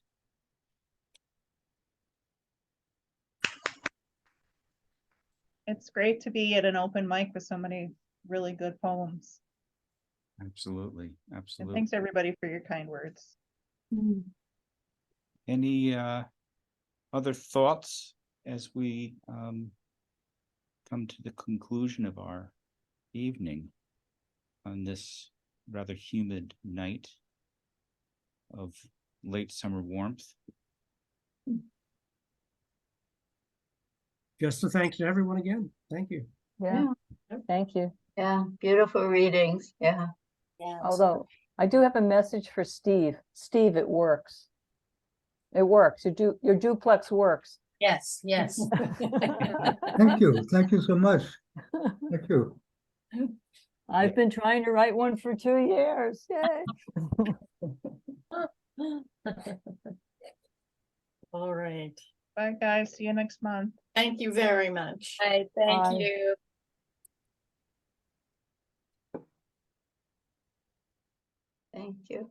It's great to be at an open mic with so many really good poems. Absolutely, And absolutely. thanks everybody for your kind words. Any other thoughts as we come to the conclusion of our evening on this rather humid night of late summer warmth? Just a thanks to everyone again. Thank you. Yeah, thank you. Yeah, beautiful readings. Yeah. Although I do have a message for Steve. Steve, it works. It works. Your duplex works. Yes, yes. Thank you. Thank you so much. Thank you. I've been trying to write one for 2 years. Yay. All right. Bye guys, see you next month. Thank you very much. Thank Bye. you. Thank you.